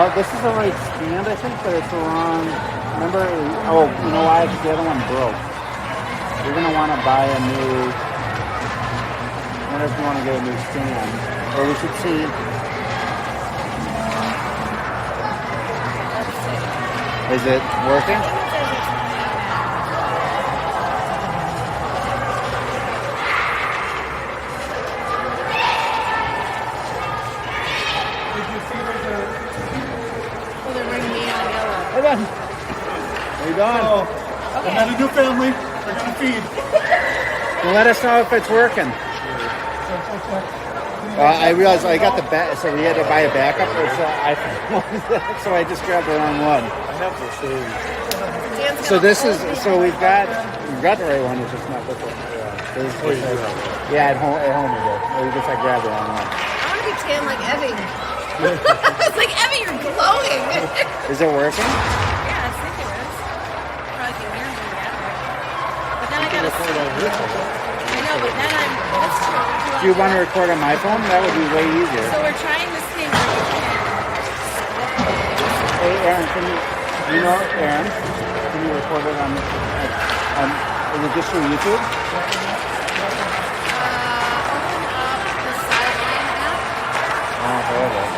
Well, this is the right stand, I think, but it's the wrong. Remember? Oh, you know why? Because the other one broke. You're gonna want to buy a new. I wonder if you want to get a new stand, or we should see. Is it working? Hey, Ben. How you doing? Oh, okay. I got a new family. We're going to feed. Well, let us know if it's working. I realized I got the back, so we had to buy a backup. So I just grabbed the wrong one. I have to see. So this is we've got the right one. It's just not this one. Yeah, at home we did. We just grabbed the wrong one. I want to be tan like Evie. It's like Evie, you're glowing. Is it working? Yeah, I think it is. Probably can hear me that. But then I gotta. I know, but then that's true. Do you want to record on my phone? That would be way easier. So we're trying this thing where you can. Hey, Aaron, Aaron, can you record it on is it just for YouTube? Open up the sideline app. Oh, there it is.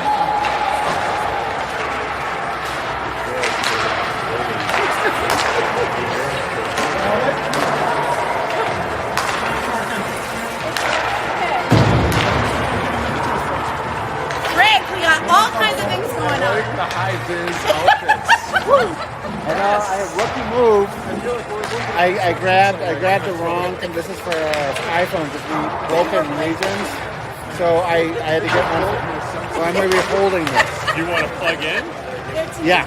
Rick, we got all kinds of things going on. The high-vis outfits. I know, rookie move. I grabbed the wrong thing. This is for iPhone, just broken regions. So I had to get one. So I'm going to be holding this. You want to plug in? Yeah.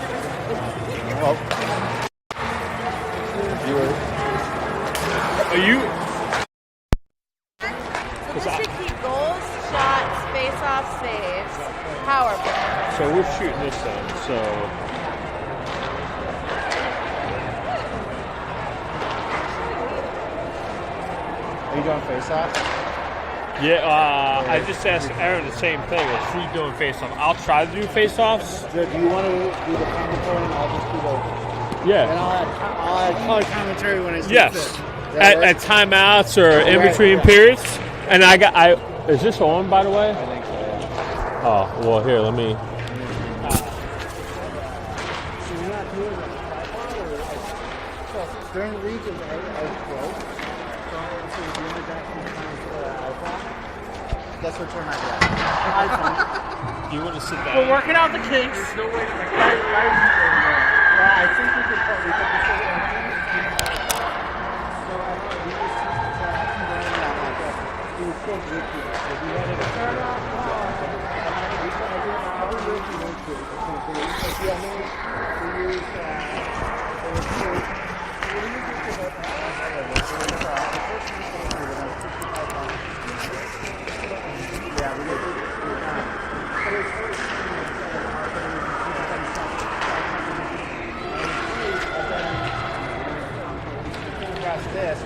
Well, Are you? So this should keep goals, shots, face-off, saves, power play. So we're shooting this then. So are you doing face-off? yeah, I just asked Aaron the same thing. Is he doing face-off? I'll try to do face-offs. Do you want to do the commentary and I'll just do the... Yeah. And I'll add color commentary when I see Yes. it. At timeouts or in between periods. And is this on, by the way? I think so, yeah. Oh, well, here, let me. So you're not doing it during regions, I quote. So the introduction iPhone. That's what you're not doing. iPhone. Do you want to sit down? We're working out the kinks. There's no way to Well, I think we could put this in. So I don't know, we just he was still good to it. So we had it turn off. This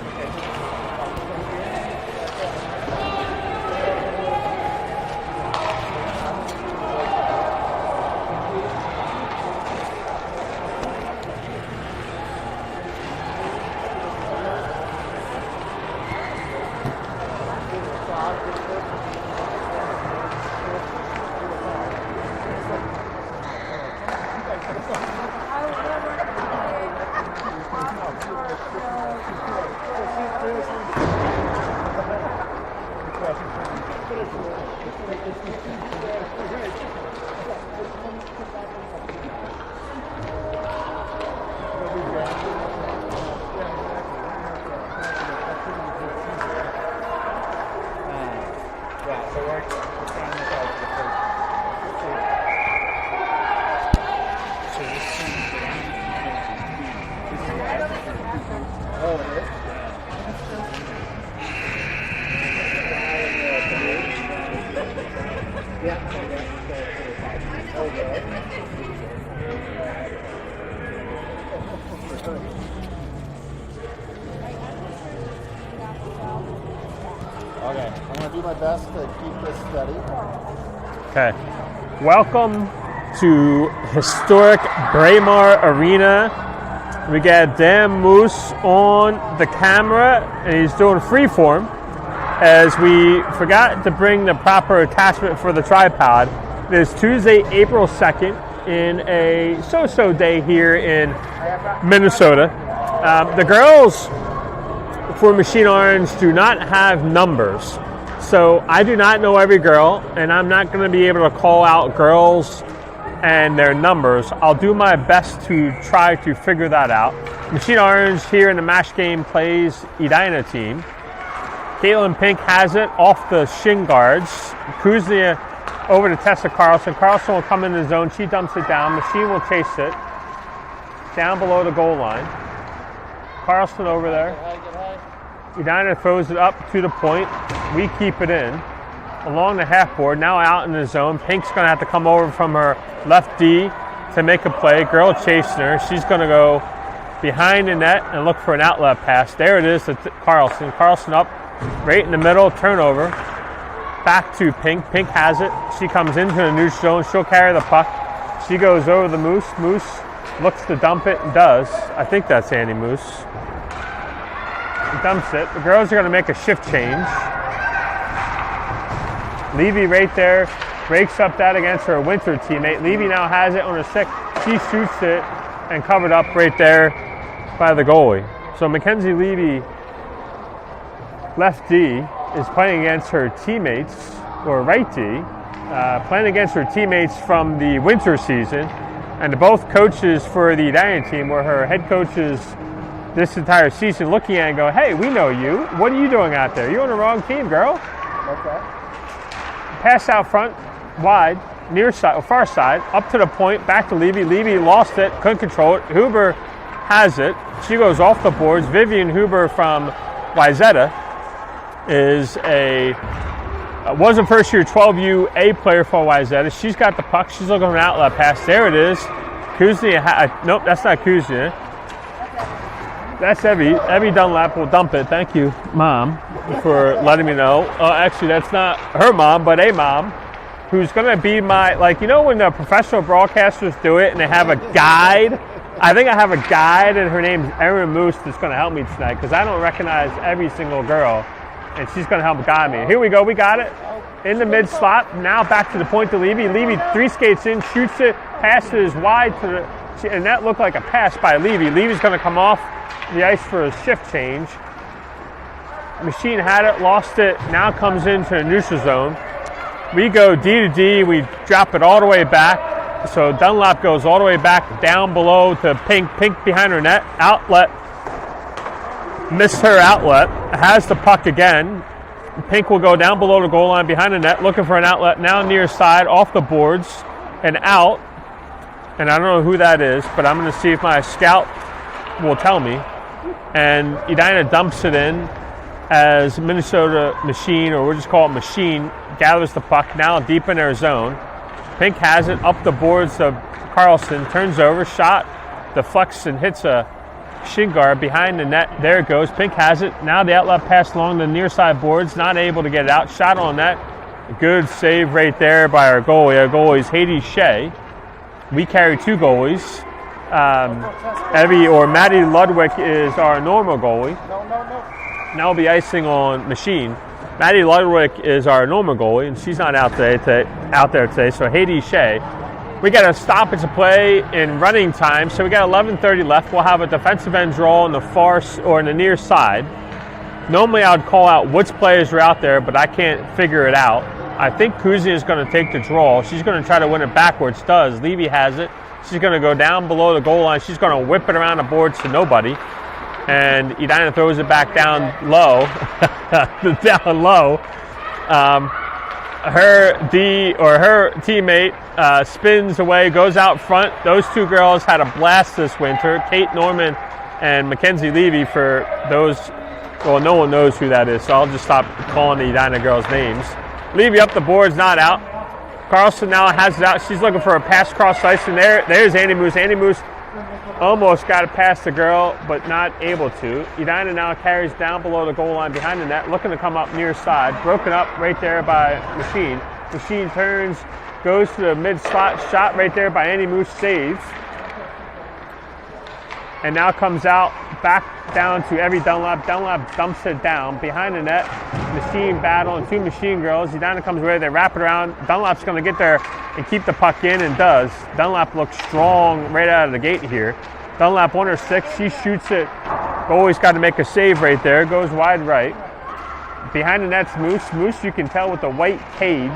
Okay, I'm going to do my best to keep this steady. Okay. Welcome to historic Braemar Arena. We got Dan Moose on the camera, and he's doing freeform as we forgot to bring the proper attachment for the tripod. It is Tuesday, April 2nd, in a so-so day here in Minnesota. The girls for Machine Orange do not have numbers. So I do not know every girl, and I'm not going to be able to call out girls and their numbers. I'll do my best to try to figure that out. Machine Orange here in the match game plays Edina team. Caitlin Pink has it off the shin guards. Kuznia over to Tessa Carlson. Carlson will come in the zone. She dumps it down. Machine will chase it down below the goal line. Carlson over there. Edina throws it up to the point. We keep it in along the half board. Now out in the zone. Pink's going to have to come over from her left D to make a play. Girl chasing her. She's going to go behind the net and look for an outlet pass. There it is to Carlson. Carlson up right in the middle. Turnover. Back to Pink. Pink has it. She comes into the neutral zone. She'll carry the puck. She goes over the Moose. Moose looks to dump it and does. I think that's Andy Moose. Dumps it. The girls are going to make a shift change. Levy right there breaks up that against her Winter teammate. Levy now has it on her stick. She shoots it and covered up right there by the goalie. So Mackenzie Levy, left D, is playing against her teammates, or right D, playing against her teammates from the winter season. And both coaches for the Edina team were her head coaches this entire season, looking at it and go, hey, we know you. What are you doing out there? You're on the wrong team, girl. Okay. Pass out front, wide, near side, or far side, up to the point, back to Levy. Levy lost it, couldn't control it. Huber has it. She goes off the boards. Vivian Huber from Wyzetta was a first-year 12U A player for Wyzetta. She's got the puck. She's looking for an outlet pass. There it is. Kuznia, nope, that's not Kuznia. That's Evie. Evie Dunlap will dump it. Thank you, Mom, for letting me know. Actually, that's not her mom, but a mom who's going to be my, like, you know when the professional broadcasters do it and they have a guide? I think I have a guide, and her name's Erin Moose, that's going to help me tonight because I don't recognize every single girl, and she's going to help guide me. Here we go. We got it. In the mid slot. Now back to the point to Levy. Levy three skates in, shoots it, passes wide to the, and that looked like a pass by Levy. Levy's going to come off the ice for a shift change. Machine had it, lost it, now comes into the neutral zone. We go D to D, we drop it all the way back. So Dunlap goes all the way back down below to Pink. Pink behind her net, outlet. Missed her outlet, has the puck again. Pink will go down below the goal line behind the net, looking for an outlet, now near side, off the boards, and out. And I don't know who that is, but I'm going to see if my scout will tell me. And Edina dumps it in as Minnesota Machine, or we'll just call it Machine, gathers the puck now deep in their zone. Pink has it up the boards of Carlson, turns over, shot, deflects and hits a shin guard behind the net. There it goes. Pink has it. Now the outlet pass along the near side boards, not able to get it out. Shot on net. Good save right there by our goalie. Our goalie is Hades Shea. We carry two goalies. Maddie Ludwig is our normal goalie. Now we'll be icing on Machine. Maddie Ludwig is our normal goalie, and she's not out there today. So Hades Shea. We got a stoppage of play in running time, so we got 11:30 left. We'll have a defensive end draw on the far or in the near side. Normally I would call out which players are out there, but I can't figure it out. I think Kuzia is going to take the draw. She's going to try to win it backwards. Does. Levy has it. She's going to go down below the goal line. She's going to whip it around the boards to nobody. And Edina throws it back down low. Down low. Her teammate spins away, goes out front. Those two girls had a blast this winter. Kate Norman and Mackenzie Levy, for those, well, no one knows who that is, so I'll just stop calling the Edina girls' names. Levy up the boards, not out. Carlson now has it out. She's looking for a pass cross ice, and there's Andy Moose. Andy Moose almost got it past the girl, but not able to. Edina now carries down below the goal line behind the net, looking to come up near side. Broken up right there by Machine. Machine turns, Goes to the mid-slot shot right there by Annie Moose, saves. And now comes out back down to Evie Dunlap. Dunlap dumps it down behind the net. Machine battle and 2 machine girls. Edina comes away, they wrap it around. Dunlap's going to get there and keep the puck in, and does. Dunlap looks strong right out of the gate here. Dunlap 1 or 6, she shoots it. Always got to make a save right there. Goes wide right. Behind the net's Moose. Moose, you can tell with the white cage.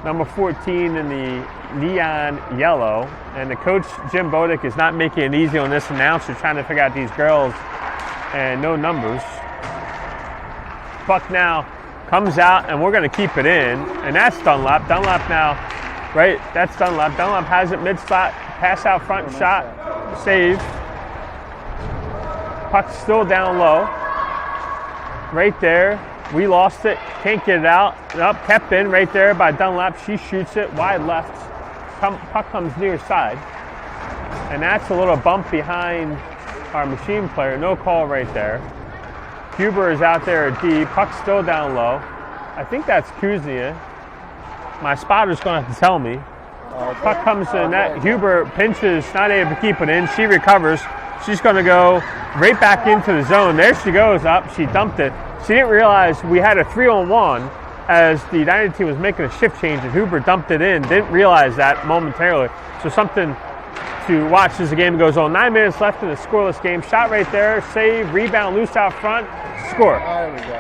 Number 14 in the neon yellow. And the coach, Jim Bodick, is not making it easy on this announcer, trying to figure out these girls and no numbers. Puck now comes out, and we're going to keep it in. And that's Dunlap. Dunlap now, right? That's Dunlap. Dunlap has it mid-slot. Pass out front, shot, save. Puck's still down low. Right there. We lost it. Can't get it out. Up, kept in right there by Dunlap. She shoots it wide left. Puck comes near side. And that's a little bump behind our machine player. No call right there. Huber is out there at D. Puck's still down low. I think that's Kuznia. My spotter's going to have to tell me. Puck comes to the net. Huber pinches, not able to keep it in. She recovers. She's going to go right back into the zone. There she goes up. She dumped it. She didn't realize we had a 3-on-1 as the Edina team was making a shift change, and Huber dumped it in. Didn't realize that momentarily. So something to watch as the game goes on. 9 minutes left in the scoreless game. Shot right there. Save. Rebound. Loose out front. Score. There we go.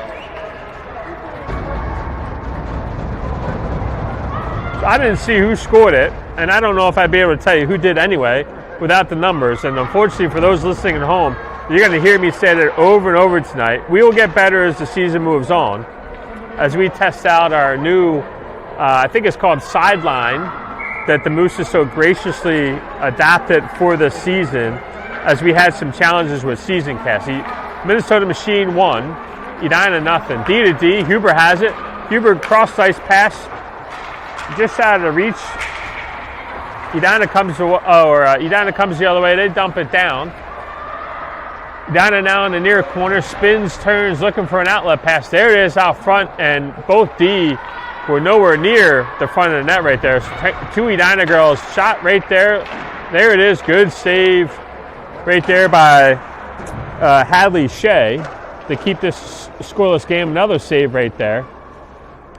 I didn't see who scored it, and I don't know if I'd be able to tell you who did anyway without the numbers. And unfortunately for those listening at home, you're going to hear me say that over and over tonight. We will get better as the season moves on, as we test out our new, I think it's called Sideline, that the Moose so graciously adapted for the season, as we had some challenges with season casting. Minnesota Machine 1, Edina nothing. D to D, Huber has it. Huber cross-ice pass, just out of the reach. Edina comes the other way. They dump it down. Edina now in the near corner, spins, turns, looking for an outlet pass. There it is out front, and both D were nowhere near the front of the net right there. So 2 Edina girls shot right there. There it is. Good save right there by Hadley Shea to keep this scoreless game. Another save right there.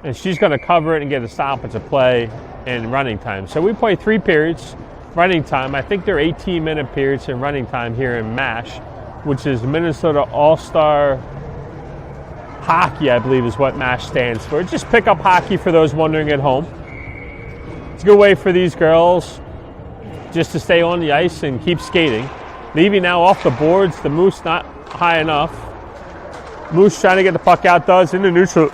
And she's going to cover it and get a stoppage of play in running time. So we play 3 periods running time. I think they're 18-minute periods in running time here in MASH, which is Minnesota All-Star Hockey, I believe is what MASH stands for. Just pick up hockey for those wondering at home. It's a good way for these girls just to stay on the ice and keep skating. Levy now off the boards. The Moose not high enough. Moose trying to get the puck out, does in the neutral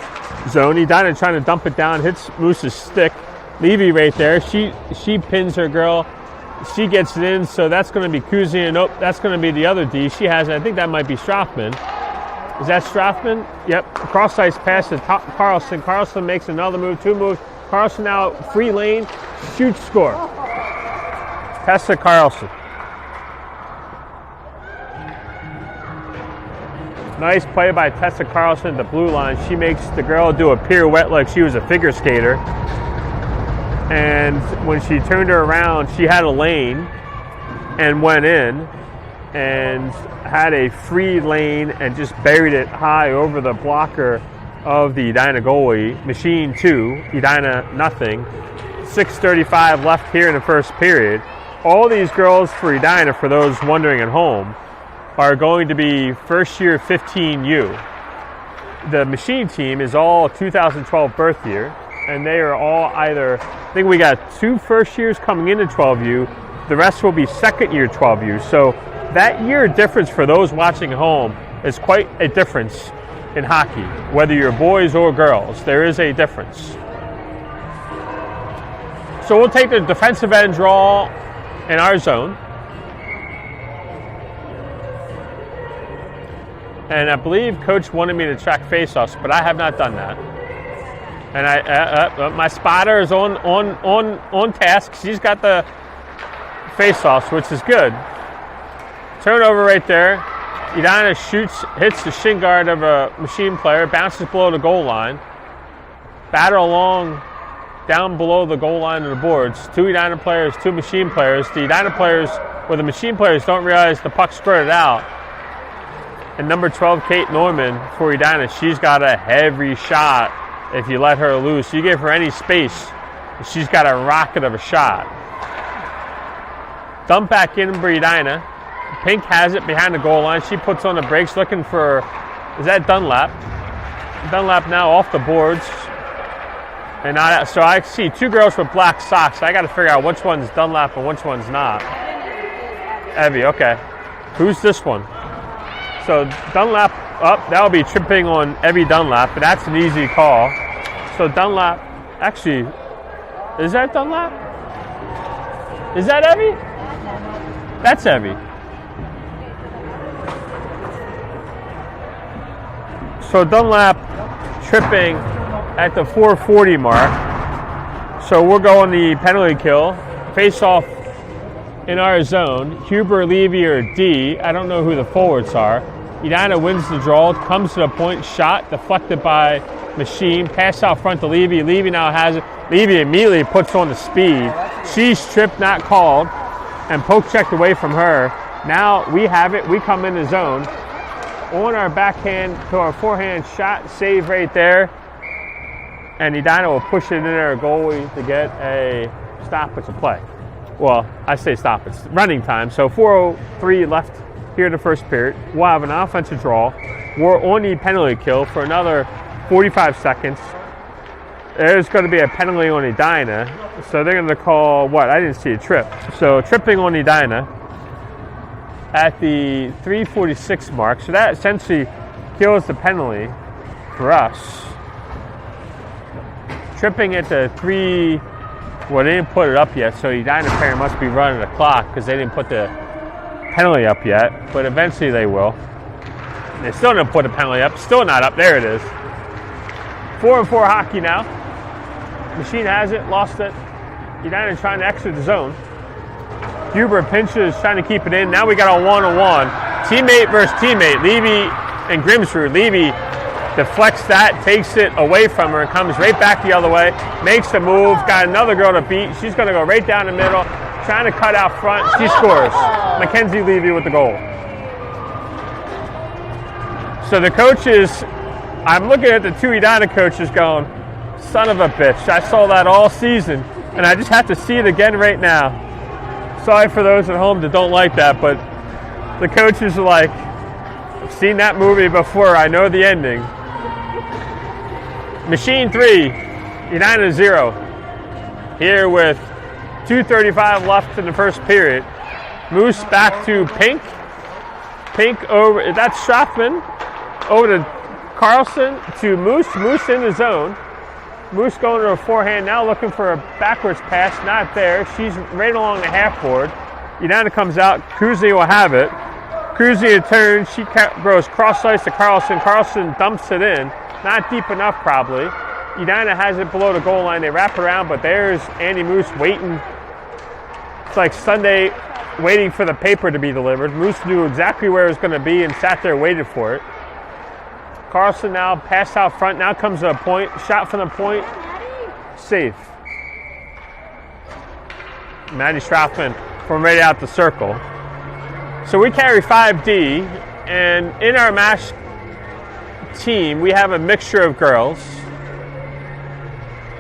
zone. Edina trying to dump it down, hits Moose's stick. Levy right there. She pins her girl. She gets it in, so that's going to be Kuzia. Nope, that's going to be the other D. She has it. I think that might be Strafman. Is that Strafman? Yep. Cross-ice pass to Carlson. Carlson makes another move, 2 moves. Carlson now free lane, shoots, score. Tessa Carlson. Nice play by Tessa Carlson at the blue line. She makes the girl do a pirouette like she was a figure skater. And when she turned her around, she had a lane and went in and had a free lane and just buried it high over the blocker of the Edina goalie. Machine 2, Edina nothing. 6:35 left here in the first period. All these girls for Edina, for those wondering at home, are going to be first year 15U. The machine team is all 2012 birth year, and they are all either, I think we got 2 first years coming into 12U, the rest will be second year 12U. So that year difference for those watching at home is quite a difference in hockey, whether you're boys or girls. There is a difference. So we'll take the defensive end draw in our zone. And I believe Coach wanted me to track faceoffs, but I have not done that. And my spotter is on task. She's got the faceoffs, which is good. Turnover right there. Edina shoots, hits the shin guard of a machine player, bounces below the goal line. Batter along down below the goal line of the boards. 2 Edina players, 2 Machine players. The Edina players, or the Machine players, don't realize the puck squirted out. And number 12, Kate Norman, for Edina, she's got a heavy shot if you let her loose. You give her any space, she's got a rocket of a shot. Dump back in for Edina. Pink has it behind the goal line. She puts on the brakes looking for, is that Dunlap? Dunlap now off the boards. And so I see 2 girls with black socks. I got to figure out which one's Dunlap and which one's not. Evie, okay. Who's this one? So Dunlap up. That'll be tripping on Evie Dunlap, but that's an easy call. So Dunlap, actually, is that Dunlap? Is that Evie? That's Evie. So Dunlap tripping at the 440 mark. So we're going the penalty kill. Face off in our zone. Huber, Levy, or D. I don't know who the forwards are. Edina wins the draw. Comes to the point. Shot. Deflected by Machine. Pass out front to Levy. Levy now has it. Levy immediately puts on the speed. She's tripped, not called. And poke checked away from her. Now we have it. We come in the zone. On our backhand to our forehand shot. Save right there. And Edina will push it in our goalie to get a stoppage of play. Well, I say stop. It's running time. So 4:03 left here in the first period. We'll have an offensive draw. We're on the penalty kill for another 45 seconds. There's going to be a penalty on Edina. So they're going to call what? I didn't see a trip. So tripping on Edina at the 3:46 mark. So that essentially kills the penalty for us. Tripping at the 3, well, they didn't put it up yet, so Edina player must be running the clock because they didn't put the penalty up yet, but eventually they will. They still didn't put a penalty up, still not up. There it is. 4-4 hockey now. Machine has it, lost it. Edina trying to exit the zone. Huber pinches, trying to keep it in. Now we got a 1-on-1. Teammate versus teammate. Levy and Grimsrud. Levy deflects that, takes it away from her, and comes right back the other way, makes the move, got another girl to beat. She's going to go right down the middle, trying to cut out front. She scores. Mackenzie Levy with the goal. So the coaches, I'm looking at the 2 Edina coaches going, son of a bitch, I saw that all season, and I just have to see it again right now. Sorry for those at home that don't like that, but the coaches are like, I've seen that movie before, I know the ending. Machine 3, Edina 0. Here with 2:35 left in the first period. Moose back to Pink. Pink over, that's Schaffman. Over to Carlson to Moose. Moose in the zone. Moose going to a forehand now, looking for a backwards pass. Not there. She's right along the half board. Edina comes out. Kuzi will have it. Kuzi turns. She goes cross ice to Carlson. Carlson dumps it in. Not deep enough, probably. Edina has it below the goal line. They wrap around, but there's Andy Moose waiting. It's like Sunday waiting for the paper to be delivered. Moose knew exactly where it was going to be and sat there waited for it. Carlson now passed out front. Now comes to a point. Shot from the point. Safe. Maddie Straffman from right out the circle. So we carry 5D, and in our match team, we have a mixture of girls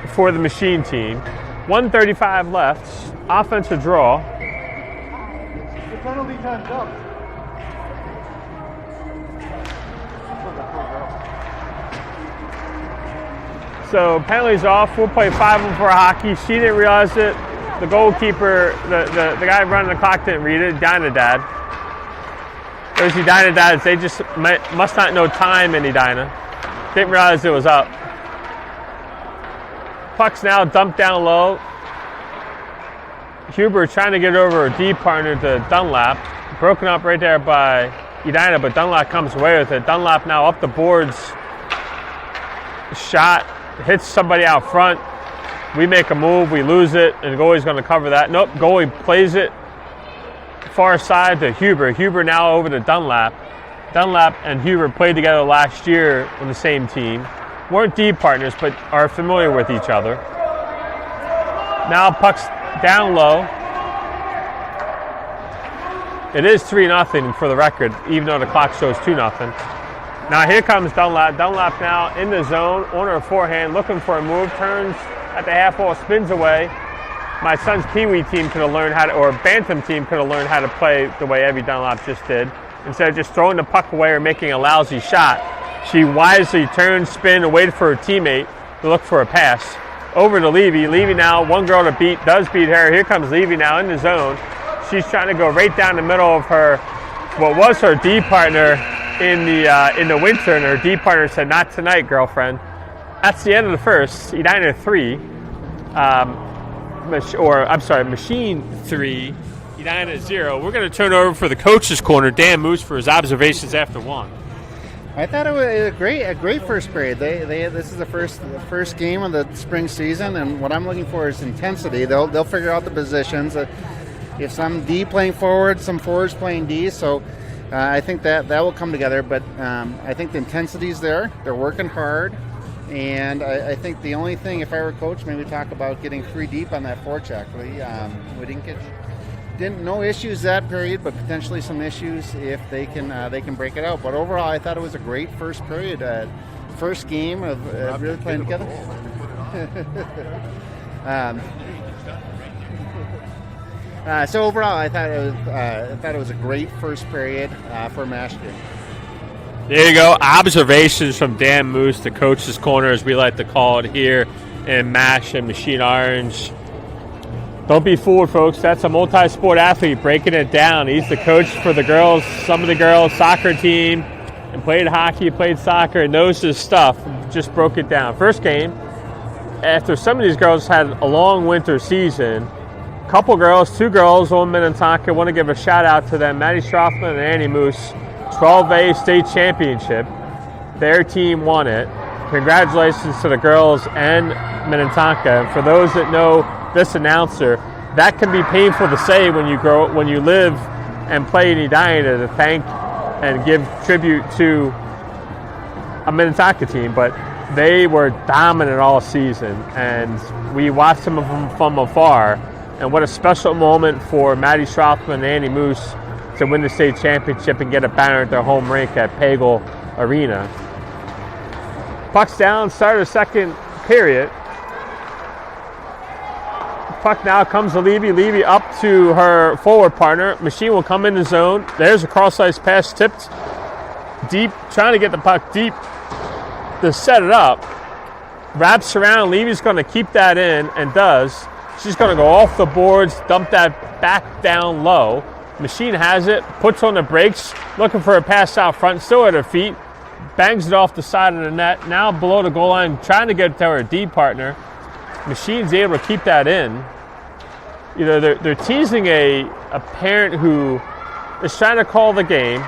for the Machine team. 1:35 left. Offensive draw. The penalty time's up. So penalties off. We'll play 5-on-4 hockey. She didn't realize it. The goalkeeper, the guy running the clock didn't read it. Edina Dad. There's Edina Dads. They just must not know time in Edina. Didn't realize it was up. Puck's now dumped down low. Huber trying to get over a D partner to Dunlap. Broken up right there by Edina, but Dunlap comes away with it. Dunlap now up the boards. Shot. Hits somebody out front. We make a move. We lose it. And the goalie's going to cover that. Nope. Goalie plays it far side to Huber. Huber now over to Dunlap. Dunlap and Huber played together last year on the same team. Weren't D partners, but are familiar with each other. Now puck's down low. It is 3-0 for the record, even though the clock shows 2-0. Now here comes Dunlap. Dunlap now in the zone, on her forehand, looking for a move, turns at the half wall, spins away. My son's Pee-wee team could have learned how to, or Bantam team could have learned how to play the way Evie Dunlap just did. Instead of just throwing the puck away or making a lousy shot, she wisely turned, spin, and waited for her teammate to look for a pass. Over to Levy. Levy now, one girl to beat, does beat her. Here comes Levy now in the zone. She's trying to go right down the middle of her, what was her D partner in the winter, and her D partner said, "Not tonight, girlfriend." That's the end of the first. Edina 3, Machine 3, Edina 0. We're going to turn over for the coach's corner. Dan Moose for his observations after one. I thought it was a great first period. This is the first game of the spring season, and what I'm looking for is intensity. They'll figure out the positions. If some D playing forward, some forwards playing D, so I think that will come together. But I think the intensity's there. They're working hard, and I think the only thing, if I were coach, maybe talk about getting 3 deep on that forecheck. We didn't no issues that period, but potentially some issues if they can break it out. But overall, I thought it was a great first period, first game of really playing together. So overall, I thought it was a great first period for Mashkin. There you go. Observations from Dan Moose, the coach's corner, as we like to call it here in MASH and Machine Orange. Don't be fooled, folks. That's a multi-sport athlete breaking it down. He's the coach for the girls, some of the girls' soccer team, and played hockey, played soccer, and knows his stuff. Just broke it down. First game, after some of these girls had a long winter season, couple girls, 2 girls on Minnetonka. I want to give a shout out to them, Maddie Strothman and Annie Moose, 12A state championship. Their team won it. Congratulations to the girls and Minnetonka. For those that know this announcer, that can be painful to say when you live and play in Edina, to thank and give tribute to a Minnetonka team, but they were dominant all season, and we watched them from afar. And what a special moment for Maddie Strothman and Annie Moose to win the state championship and get a banner at their home rink at Pagel Arena. Puck's down, start of the second period. Puck now comes to Levy. Levy up to her forward partner. Machine will come in the zone. There's a cross-ice pass tipped deep, trying to get the puck deep to set it up. Wraps around. Levy's going to keep that in, and does. She's going to go off the boards, dump that back down low. Machine has it, puts on the brakes, looking for a pass out front, still at her feet. Bangs it off the side of the net. Now below the goal line, trying to get to her D partner. Machine's able to keep that in. You know, they're teasing a parent who is trying to call the game.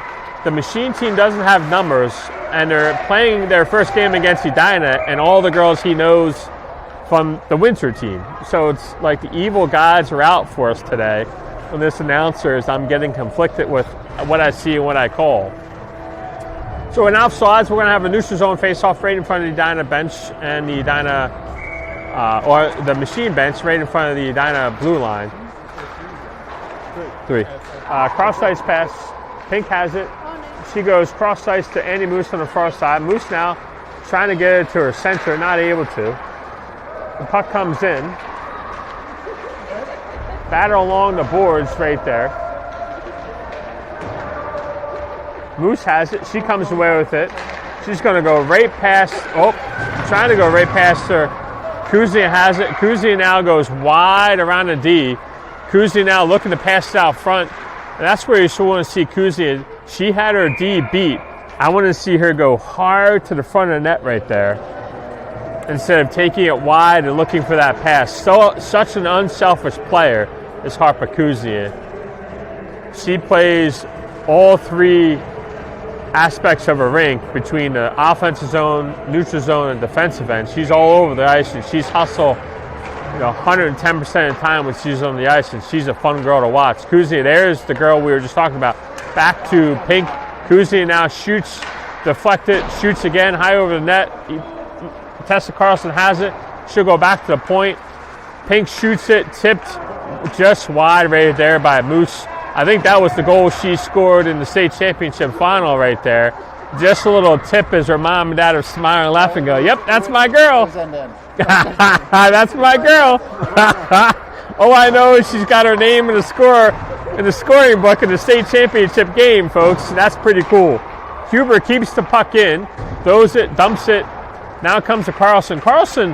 The Machine team doesn't have numbers, and they're playing their first game against Edina, and all the girls he knows from the winter team. So it's like the evil gods are out for us today. When this announcer is, I'm getting conflicted with what I see and what I call. So in offsides, we're going to have a neutral zone face-off right in front of the Edina bench and the Edina, or the Machine bench right in front of the Edina blue line. 3. Cross-ice pass. Pink has it. She goes cross-ice to Andy Moose on the far side. Moose now trying to get it to her center, not able to. The puck comes in. Battle along the boards right there. Moose has it. She comes away with it. She's going to go right past. Trying to go right past her. Kuzia has it. Kuzia now goes wide around the D. Kuzia now looking to pass it out front. And that's where you should want to see Kuzia. She had her D beat. I want to see her go hard to the front of the net right there, instead of taking it wide and looking for that pass. Such an unselfish player is Harper Kuzia. She plays all 3 aspects of a rink between the offensive zone, neutral zone, and defensive end. She's all over the ice, and she's hustle 110% of the time when she's on the ice, and she's a fun girl to watch. Kuzia, there's the girl we were just talking about. Back to Pink. Kuzia now shoots, deflected, shoots again, high over the net. Tessa Carlson has it. She'll go back to the point. Pink shoots it, tipped just wide right there by Moose. I think that was the goal she scored in the state championship final right there. Just a little tip as her mom and dad are smiling and laughing, go, yep, that's my girl. That's my girl. All I know is she's got her name in the scoring book in the state championship game, folks. That's pretty cool. Huber keeps the puck in, throws it, dumps it. Now comes to Carlson. Carlson,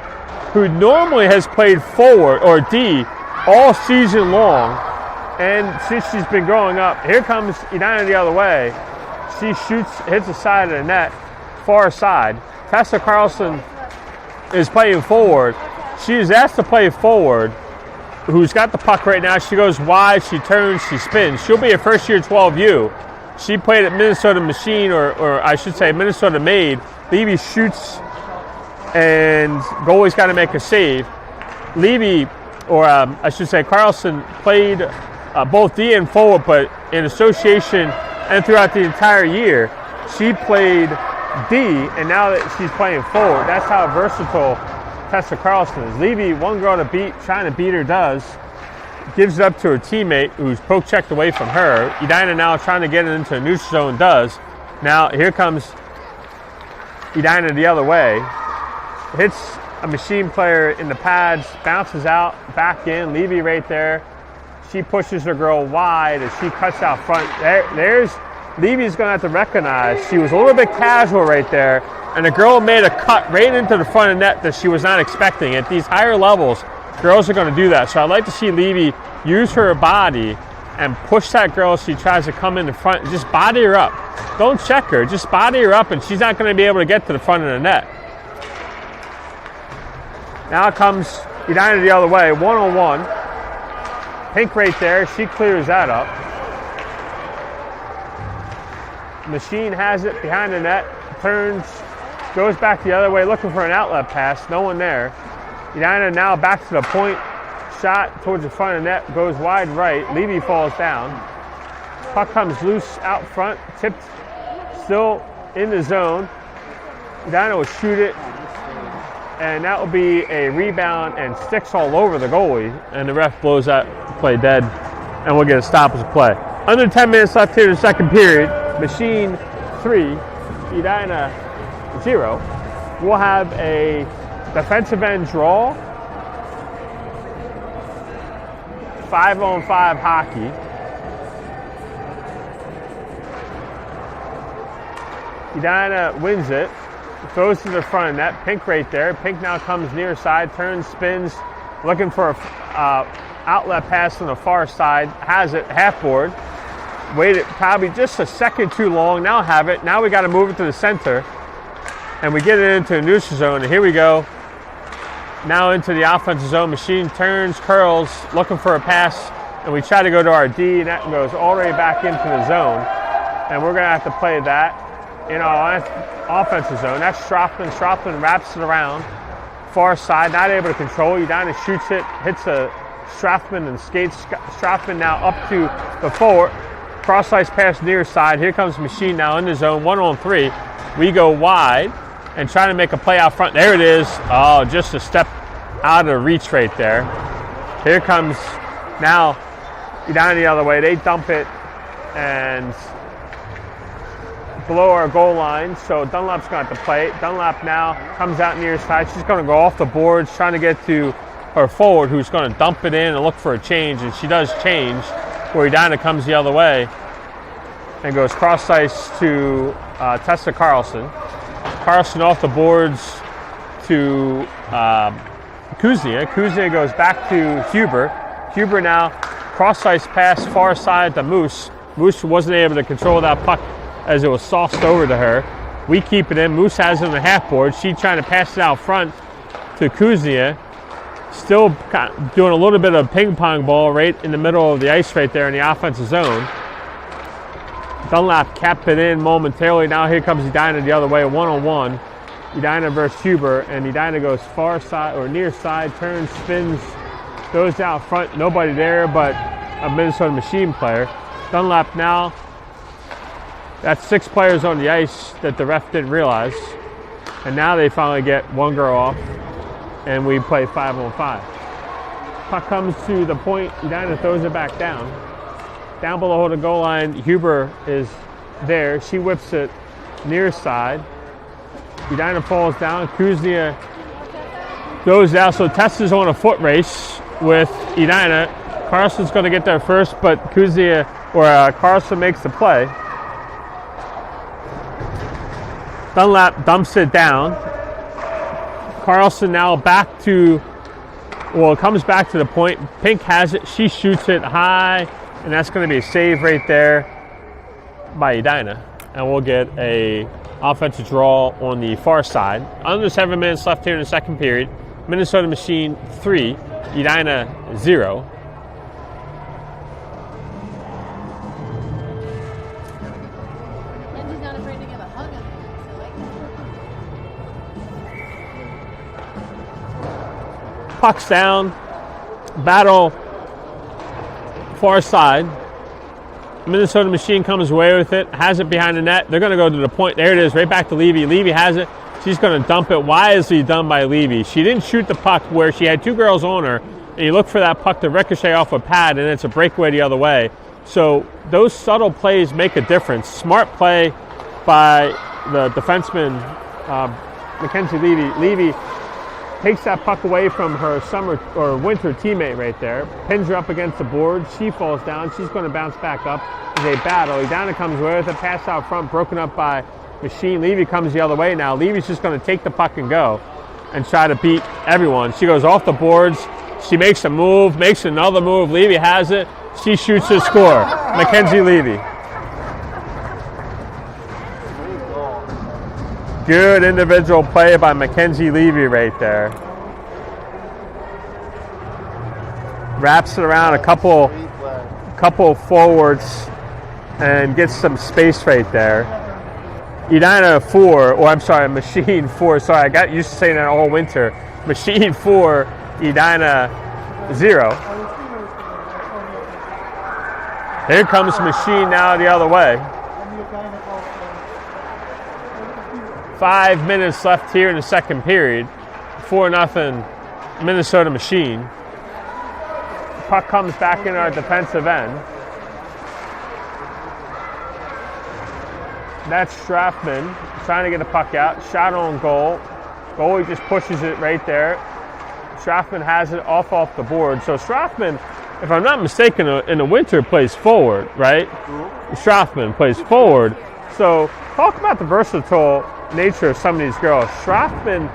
who normally has played forward or D all season long, and since she's been growing up, here comes Edina the other way. She shoots, hits the side of the net, far side. Tessa Carlson is playing forward. She is asked to play forward. Who's got the puck right now? She goes wide, she turns, she spins. She'll be a first-year 12U. She played at Minnesota Machine, or I should say Minnesota Made. Levy shoots, and goalie's got to make a save. Levy, or I should say Carlson, played both D and forward, but in association and throughout the entire year, she played D, and now that she's playing forward, that's how versatile Tessa Carlson is. Levy, one girl to beat, trying to beat her does, gives it up to her teammate who's poke checked away from her. Edina now trying to get it into a neutral zone, does. Now here comes Edina the other way. Hits a Machine player in the pads, bounces out, back in. Levy right there. She pushes her girl wide as she cuts out front. There's Levy's going to have to recognize she was a little bit casual right there, and the girl made a cut right into the front of net that she was not expecting. At these higher levels, girls are going to do that. So I'd like to see Levy use her body and push that girl as she tries to come in the front. Just body her up. Don't check her. Just body her up, and she's not going to be able to get to the front of the net. Now comes Edina the other way, one-on-one. Pink right there. She clears that up. Machine has it behind the net. Turns, goes back the other way, looking for an outlet pass. No one there. Edina now back to the point. Shot towards the front of the net. Goes wide right. Levy falls down. Puck comes loose out front. Tipped. Still in the zone. Edina will shoot it. And that will be a rebound and sticks all over the goalie. And the ref blows that play dead. And we'll get a stoppage play. Under 10 minutes left here in the second period. Machine 3, Edina 0. We'll have a defensive end draw. 5-on-5 hockey. Edina wins it. Throws to the front of net. Pink right there. Pink now comes near side, turns, spins, looking for a outlet pass on the far side. Has it, half board. Waited probably just a second too long. Now have it. Now we got to move it to the center. And we get it into a neutral zone. And here we go. Now into the offensive zone. Machine turns, curls, looking for a pass. And we try to go to our D, and that goes all the way back into the zone. And we're going to have to play that in our offensive zone. That's Strothman. Strothman wraps it around. Far side, not able to control. Edina shoots it, hits a Strothman and skates. Strothman now up to the forward. Cross ice pass near side. Here comes Machine now in the zone. 1-on-3. We go wide and trying to make a play out front. There it is. Oh, just a step out of reach right there. Here comes now Edina the other way. They dump it and below our goal line, so Dunlap's going to have to play it. Dunlap now comes out near side. She's going to go off the boards, trying to get to her forward, who's going to dump it in and look for a change, and she does change, where Edina comes the other way and goes cross ice to Tessa Carlson. Carlson off the boards to Kuznia. Kuznia goes back to Huber. Huber now cross ice pass far side to Moose. Moose wasn't able to control that puck as it was sauced over to her. We keep it in. Moose has it on the half board. She's trying to pass it out front to Kuznia. Still doing a little bit of ping pong ball right in the middle of the ice right there in the offensive zone. Dunlap capped it in momentarily. Now here comes Edina the other way, 1-on-1. Edina versus Huber, and Edina goes far side or near side, turns, spins, goes out front. Nobody there but a Minnesota Machine player. Dunlap now. That's 6 players on the ice that the ref didn't realize. And now they finally get one girl off, and we play 5-on-5. Puck comes to the point. Edina throws it back down. Down below the goal line, Huber is there. She whips it near side. Edina falls down. Kuznia goes out. So Tessa's on a foot race with Edina. Carlson's going to get there first, but Kuznia or Carlson makes the play. Dunlap dumps it down. Carlson now back to, well, it comes back to the point. Pink has it. She shoots it high, and that's going to be a save right there by Edina. And we'll get a offensive draw on the far side. Under 7 minutes left here in the second period. Minnesota Machine 3, Edina 0. Lindsay's not afraid to give a hug on the I like that. Puck's down. Battle far side. Minnesota Machine comes away with it, has it behind the net. They're going to go to the point. There it is, right back to Levy. Levy has it. She's going to dump it. Wisely done by Levy. She didn't shoot the puck where she had 2 girls on her, and you look for that puck to ricochet off a pad, and it's a breakaway the other way. So those subtle plays make a difference. Smart play by the defenseman, Mackenzie Levy. Levy takes that puck away from her summer or winter teammate right there, pins her up against the board. She falls down. She's going to bounce back up. It's a battle. Edina comes away with a pass out front, broken up by Machine. Levy comes the other way now. Levy's just going to take the puck and go and try to beat everyone. She goes off the boards. She makes a move, makes another move. Levy has it. She shoots to score. Mackenzie Levy. Good individual play by Mackenzie Levy right there. Wraps it around a couple forwards and gets some space right there. Edina 4, or I'm sorry, Machine 4. Sorry, I got used to saying that all winter. Machine 4, Edina 0. Here comes Machine now the other way. 5 minutes left here in the second period. 4-0 Minnesota Machine. Puck comes back in our defensive end. That's Strafman trying to get the puck out. Shot on goal. Goalie just pushes it right there. Strafman has it off the board. So Strafman, if I'm not mistaken, in the winter plays forward, right? Strafman plays forward. So talk about the versatile nature of some of these girls. Strafman,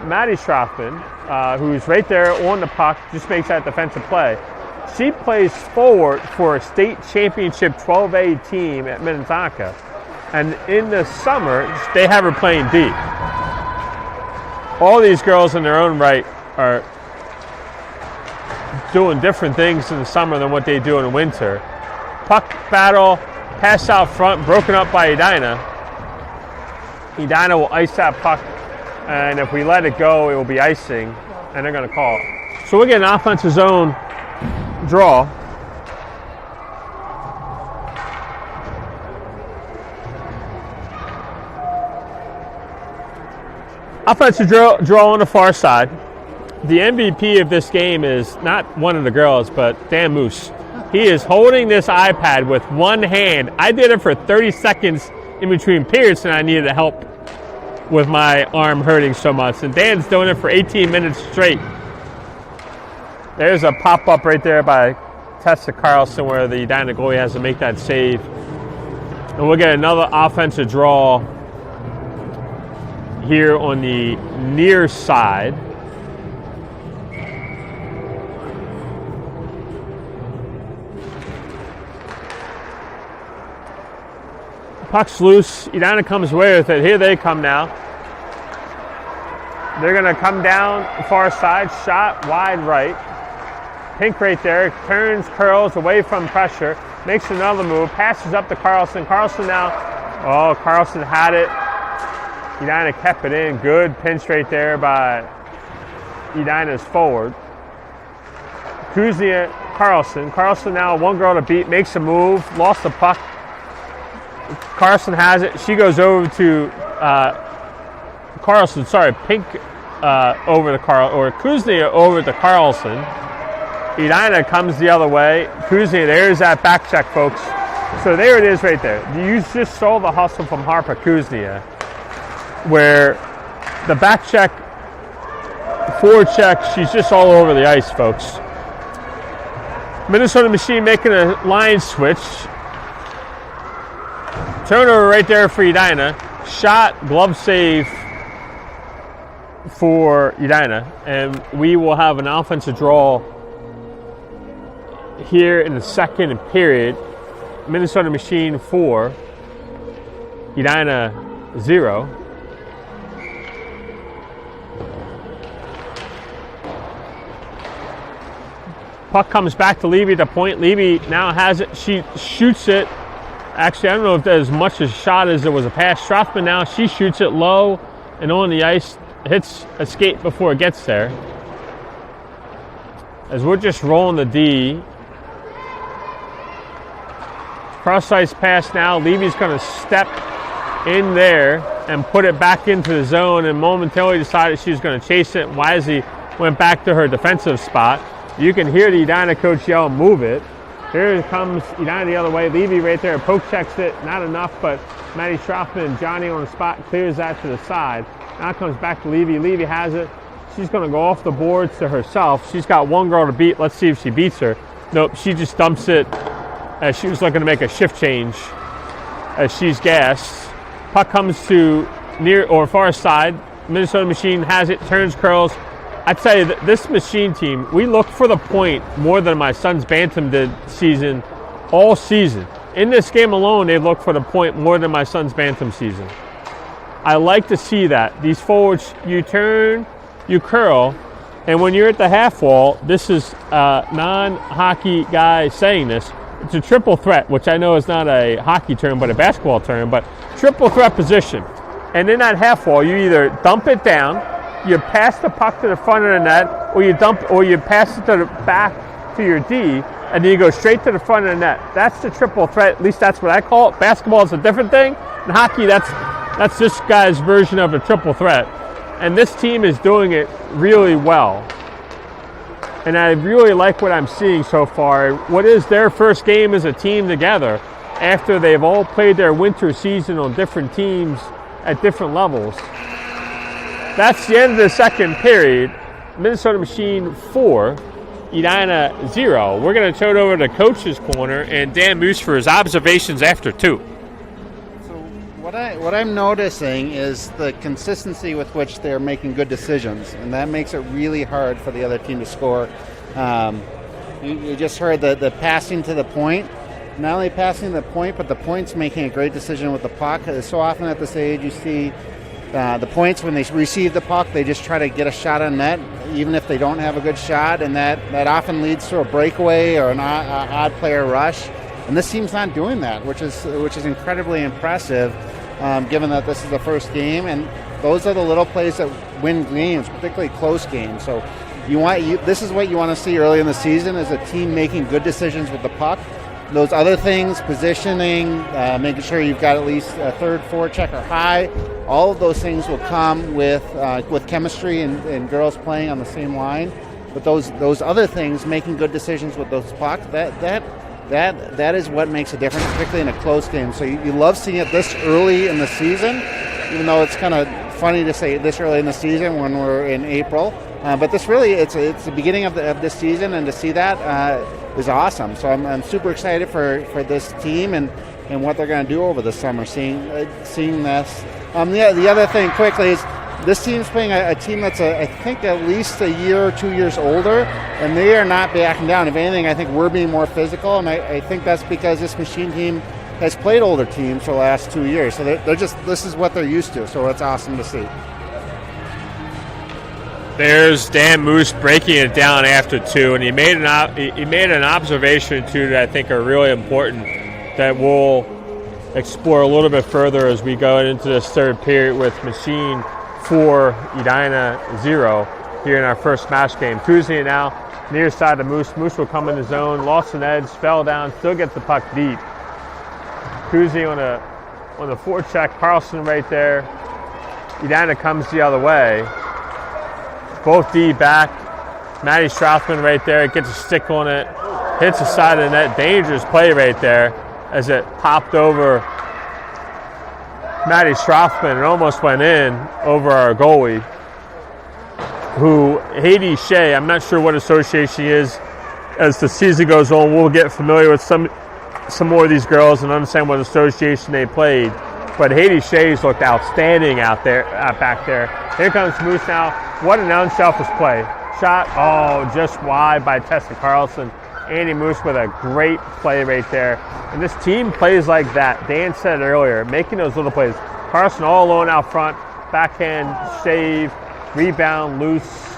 Maddie Strafman, who's right there on the puck, just makes that defensive play. She plays forward for a state championship 12A team at Minnetonka. And in the summer, they have her playing deep. All these girls in their own right are doing different things in the summer than what they do in the winter. Puck battle, pass out front, broken up by Edina. Edina will ice that puck, and if we let it go, it will be icing, and they're going to call it. So we get an offensive zone draw. Offensive draw on the far side. The MVP of this game is not one of the girls, but Dan Moose. He is holding this iPad with one hand. I did it for 30 seconds in between periods, and I needed help with my arm hurting so much. And Dan's doing it for 18 minutes straight. There's a pop-up right there by Tessa Carlson where the Edina goalie has to make that save. And we'll get another offensive draw here on the near side. Puck's loose. Edina comes away with it. Here they come now. They're going to come down far side. Shot wide right. Pink right there. Turns, curls away from pressure. Makes another move. Passes up to Carlson. Carlson now. Oh, Carlson had it. Edina kept it in. Good pinch right there by Edina's forward. Kuzia, Carlson. Carlson now one girl to beat. Makes a move. Lost the puck. Carlson has it. She goes over to Carlson. Sorry, Pink over to Kuznia over to Carlson. Edina comes the other way. Kuznia, there's that back check, folks. So there it is right there. You just saw the hustle from Harper Kuznia, where the back check, forward check, she's just all over the ice, folks. Minnesota Machine making a line switch. Turnover right there for Edina. Shot, glove save for Edina. And we will have an offensive draw here in the second period. Minnesota Machine 4, Edina 0. Puck comes back to Levy at the point. Levy now has it. She shoots it. Actually, I don't know if there's as much a shot as there was a pass. Strothman now, she shoots it low and on the ice. Hits a skate before it gets there. As we're just rolling the D. Cross-ice pass now. Levy's going to step in there and put it back into the zone and momentarily decided she was going to chase it. Wisely went back to her defensive spot. You can hear the Edina coach yell, move it. Here comes Edina the other way. Levy right there, poke checks it. Not enough, but Maddie Strothman and Johnny on the spot clears that to the side. Now it comes back to Levy. Levy has it. She's going to go off the boards to herself. She's got one girl to beat. Let's see if she beats her. Nope, she just dumps it as she was looking to make a shift change as she's gassed. Puck comes to near or far side. Minnesota Machine has it, turns, curls. I'd say that this Machine team, we look for the point more than my son's Bantam did all season. In this game alone, they look for the point more than my son's Bantam season. I like to see that. These forwards, you turn, you curl, and when you're at the half wall, this is a non-hockey guy saying this, it's a triple threat, which I know is not a hockey term, but a basketball term, but triple threat position. And in that half wall, you either dump it down, you pass the puck to the front of the net, or you pass it to the back to your D, and then you go straight to the front of the net. That's the triple threat. At least that's what I call it. Basketball is a different thing. In hockey, that's this guy's version of a triple threat. And this team is doing it really well. And I really like what I'm seeing so far. What is their first game as a team together after they've all played their winter season on different teams at different levels. That's the end of the second period. Minnesota Machine 4, Edina 0. We're going to turn over to Coach's Corner and Dan Moose for his observations after 2. So what I'm noticing is the consistency with which they're making good decisions, and that makes it really hard for the other team to score. You just heard the passing to the point. Not only passing the point, but the point's making a great decision with the puck. So often at this age, you see the points, when they receive the puck, they just try to get a shot on net, even if they don't have a good shot, and that often leads to a breakaway or an odd player rush. And this team's not doing that, which is incredibly impressive, given that this is the first game. And those are the little plays that win games, particularly close games. So this is what you want to see early in the season, is a team making good decisions with the puck. Those other things, positioning, making sure you've got at least a third, fourth checker high, all of those things will come with chemistry and girls playing on the same line. But those other things, making good decisions with those pucks, that is what makes a difference, particularly in a close game. So you love seeing it this early in the season, even though it's kind of funny to say this early in the season when we're in April. But this really, it's the beginning of this season, and to see that is awesome. So I'm super excited for this team and what they're going to do over the summer, seeing this. The other thing quickly is this team's playing a team that's, I think, at least a year or 2 years older, and they are not backing down. If anything, I think we're being more physical, and I think that's because this Machine team has played older teams for the last 2 years. So this is what they're used to, so it's awesome to see. There's Dan Moose breaking it down after 2, and he made an observation or two that I think are really important that we'll explore a little bit further as we go into this third period with Machine 4, Edina 0 here in our first match game. Kuznia now near side of Moose. Moose will come in the zone, lost an edge, fell down, still gets the puck deep. Kuznia on the forecheck, Carlson right there. Edina comes the other way. Both D back. Maddie Strothman right there gets a stick on it, hits the side of the net. Dangerous play right there as it popped over Maddie Strothman and almost went in over our goalie, who Haiti Shea, I'm not sure what association he is. As the season goes on, we'll get familiar with some more of these girls and understand what association they played. But Haiti Shea's looked outstanding out there, back there. Here comes Moose now. What an unselfish play. Shot, just wide by Tessa Carlson. Annie Moose with a great play right there. And this team plays like that. Dan said earlier, making those little plays. Carlson all alone out front. Backhand, save, rebound, loose.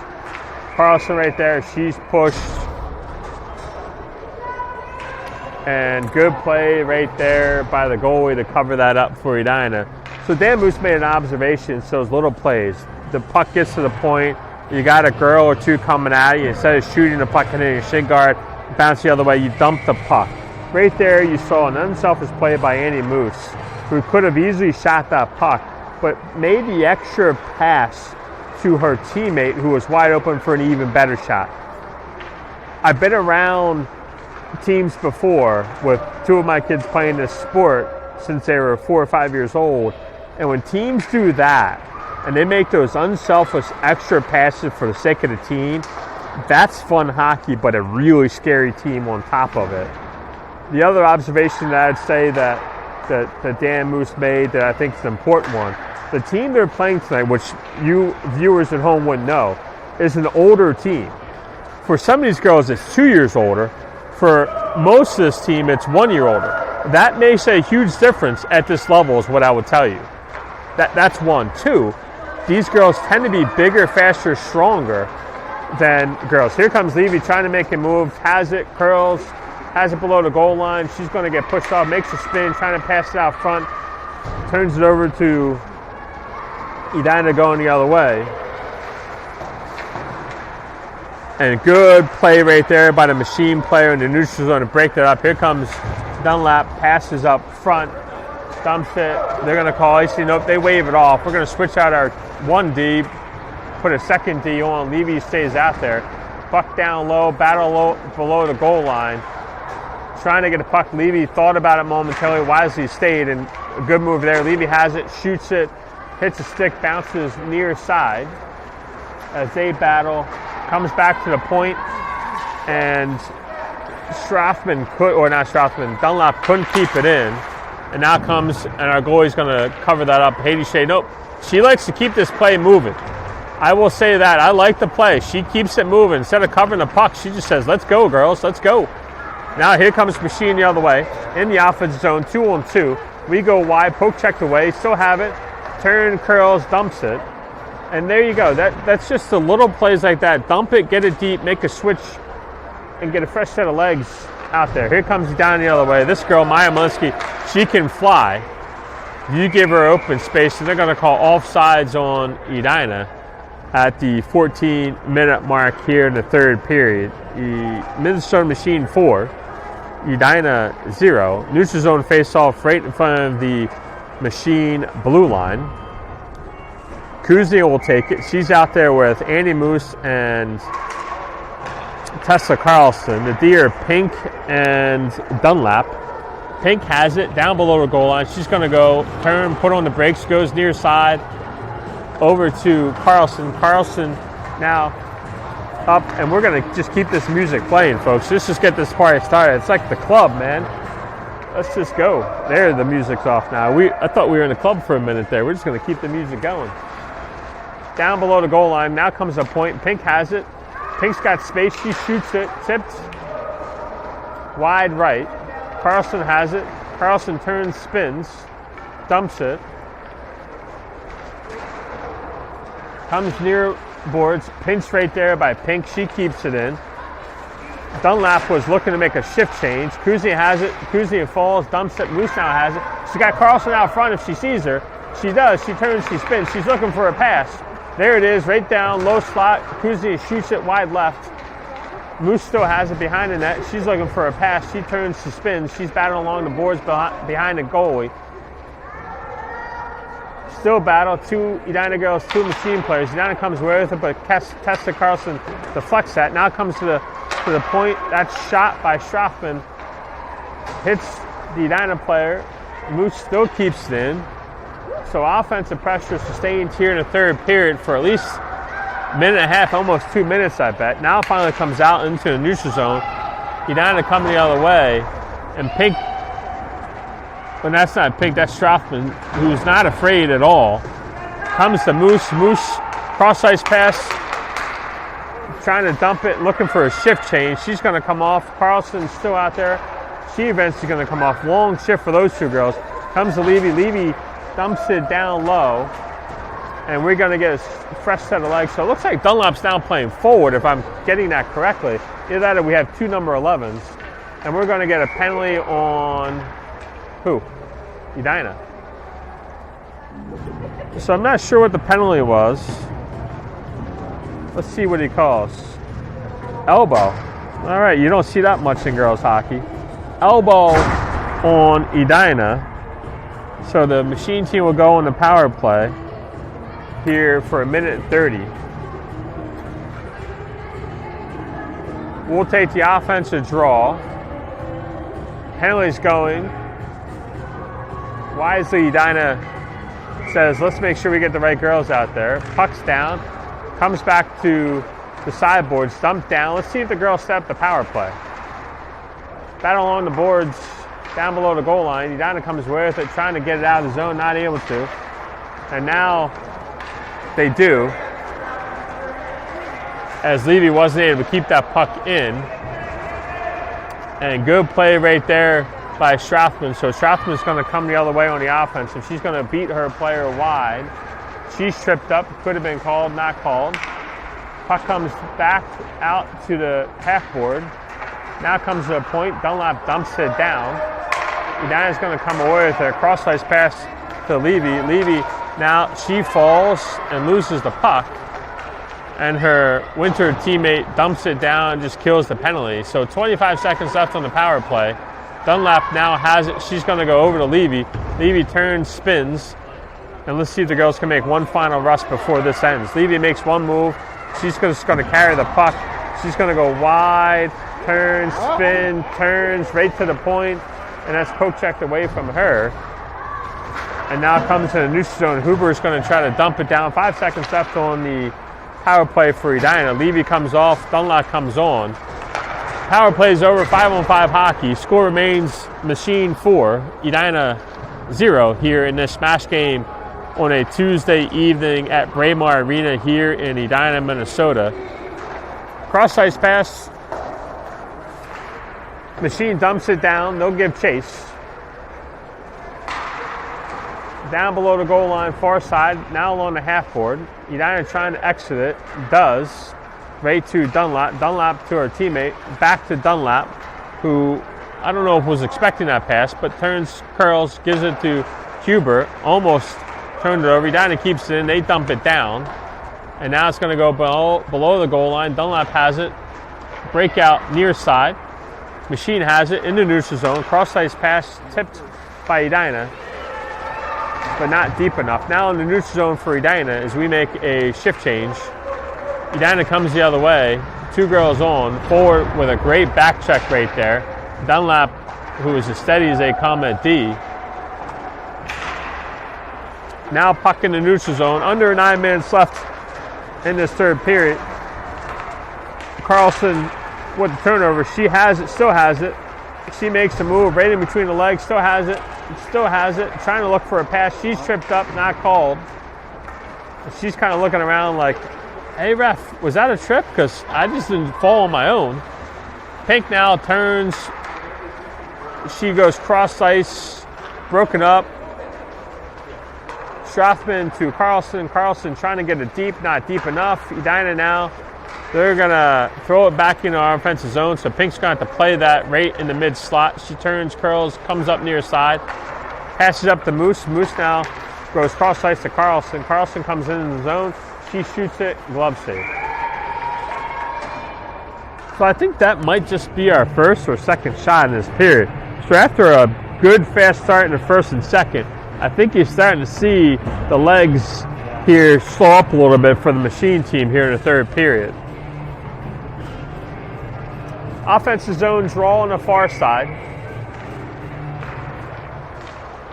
Carlson right there, she's pushed. And good play right there by the goalie to cover that up for Edina. So Dan Moose made an observation, so those little plays. The puck gets to the point, you got a girl or two coming at you. Instead of shooting the puck into your shin guard, bounce the other way, you dump the puck. Right there, you saw an unselfish play by Annie Moose, who could have easily shot that puck, but made the extra pass to her teammate who was wide open for an even better shot. I've been around teams before with two of my kids playing this sport since they were 4 or 5 years old, and when teams do that and they make those unselfish extra passes for the sake of the team, that's fun hockey, but a really scary team on top of it. The other observation that I'd say that Dan Moose made that I think is an important one, the team they're playing tonight, which you viewers at home wouldn't know, is an older team. For some of these girls, it's 2 years older. For most of this team, it's 1 year older. That makes a huge difference at this level is what I would tell you. That's one. Two, these girls tend to be bigger, faster, stronger than girls. Here comes Levy trying to make a move, has it, curls, has it below the goal line. She's going to get pushed off, makes a spin, trying to pass it out front, turns it over to Edina going the other way. And good play right there by the machine player in the neutral zone to break that up. Here comes Dunlap, passes up front, dumps it. They're going to call icing. Nope, they wave it off. We're going to switch out our 1D, put a second D on. Levy stays out there. Puck down low, battle low below the goal line. Trying to get a puck. Levy thought about it momentarily, wisely stayed, and a good move there. Levy has it, shoots it, hits a stick, bounces near side as they battle. Comes back to the point, and Dunlap couldn't keep it in. And now comes, and our goalie's going to cover that up. Haiti Shea, nope. She likes to keep this play moving. I will say that. I like the play. She keeps it moving. Instead of covering the puck, she just says, let's go, girls, let's go. Now here comes Machine the other way, in the offensive zone, 2-on-2. We go wide, poke checked away, still have it. Turn, curls, dumps it. And there you go. That's just the little plays like that. Dump it, get it deep, make a switch, and get a fresh set of legs out there. Here comes down the other way. This girl, Maya Munsky, she can fly. You give her open space, and they're going to call offsides on Edina at the 14-minute mark here in the third period. Minnesota Machine 4, Edina 0. Neutral zone face-off right in front of the Machine blue line. Kuznia will take it. She's out there with Annie Moose and Tessa Carlson. The D are Pink and Dunlap. Pink has it down below the goal line. She's going to go, turn, put on the brakes, goes near side, over to Carlson. Carlson now up, and we're going to just keep this music playing, folks. Let's just get this party started. It's like the club, man. Let's just go. There, the music's off now. I thought we were in the club for a minute there. We're just going to keep the music going. Down below the goal line, now comes a point. Pink has it. Pink's got space. She shoots it. Tipped. Wide right. Carlson has it. Carlson turns, spins. Dumps it. Comes near boards. Pinch right there by Pink. She keeps it in. Dunlap was looking to make a shift change. Kuznia has it. Kuznia falls. Dumps it. Moose now has it. She got Carlson out front if she sees her. She does. She turns. She spins. She's looking for a pass. There it is, right down, low slot. Kuznia shoots it wide left. Moose still has it behind the net. She's looking for a pass. She turns, she spins. She's battling along the boards behind the goalie. Still battle, 2 Edina girls, 2 machine players. Edina comes with it, but Tessa Carlson deflects that. Now comes to the point. That shot by Strafman hits the Edina player. Moose still keeps it in. So offensive pressure sustained here in the third period for at least a minute and a half, almost 2 minutes, I bet. Now it finally comes out into the neutral zone. Edina coming the other way. And Pink, but that's not Pink, that's Strafman, who's not afraid at all. Comes to Moose. Moose, cross-ice pass, trying to dump it, looking for a shift change. She's going to come off. Carlson's still out there. She eventually going to come off. Long shift for those 2 girls. Comes to Levy. Levy dumps it down low. And we're going to get a fresh set of legs. So it looks like Dunlap's now playing forward, if I'm getting that correctly. Either that or we have 2 number 11s. And we're going to get a penalty on who? Edina. So I'm not sure what the penalty was. Let's see what he calls. Elbow. All right, you don't see that much in girls hockey. Elbow on Edina. So the machine team will go on the power play here for 1:30. We'll take the offensive draw. Penalty's going. Wisely, Edina says, let's make sure we get the right girls out there. Puck's down. Comes back to the sideboards. Dumped down. Let's see if the girls set up the power play. Battle along the boards down below the goal line. Edina comes with it, trying to get it out of the zone, not able to. And now they do, as Levy wasn't able to keep that puck in. And good play right there by Strafman. So Strafman's going to come the other way on the offense, and she's going to beat her player wide. She's tripped up. Could have been called, not called. Puck comes back out to the half board. Now comes to the point. Dunlap dumps it down. Edina's going to come away with a cross-ice pass to Levy. Levy, now she falls and loses the puck. And her Winter teammate dumps it down and just kills the penalty. So 25 seconds left on the power play. Dunlap now has it. She's going to go over to Levy. Levy turns, spins. And let's see if the girls can make one final rush before this ends. Levy makes one move. She's just going to carry the puck. She's going to go wide, turn, spin, turns right to the point, and that's poke checked away from her. And now comes to the neutral zone. Huber is going to try to dump it down. 5 seconds left on the power play for Edina. Levy comes off. Dunlap comes on. Power play is over. 5-on-5 hockey. Score remains Machine 4, Edina 0 here in this smash game on a Tuesday evening at Braemar Arena here in Edina, Minnesota. Cross-ice pass. Machine dumps it down. They'll give chase. Down below the goal line, far side, now along the half board. Edina trying to exit it. Does. Right to Dunlap. Dunlap to her teammate. Back to Dunlap, who I don't know if was expecting that pass, but turns, curls, gives it to Huber. Almost turned it over. Edina keeps it in. They dump it down. And now it's going to go below the goal line. Dunlap has it. Breakout near side. Machine has it in the neutral zone. Cross-ice pass tipped by Edina, but not deep enough. Now in the neutral zone for Edina as we make a shift change. Edina comes the other way. 2 girls on. Forward with a great back check right there. Dunlap, who is as steady as they come at D. Now puck in the neutral zone. Under 9 minutes left in this third period. Carlson with the turnover. She has it, still has it. She makes a move right in between the legs. Still has it. Still has it. Trying to look for a pass. She's tripped up, not called. She's kind of looking around like, hey ref, was that a trip? Because I just didn't fall on my own. Pink now turns. She goes cross ice, broken up. Strafman to Carlson. Carlson trying to get it deep, not deep enough. Edina now, they're going to throw it back into our offensive zone, so Pink's going to have to play that right in the mid slot. She turns, curls, comes up near side, passes up to Moose. Moose now goes cross ice to Carlson. Carlson comes in the zone. She shoots it, glove save. So I think that might just be our first or second shot in this period. So after a good fast start in the first and second, I think you're starting to see the legs here slow up a little bit for the Machine team here in the third period. Offensive zone draw on the far side.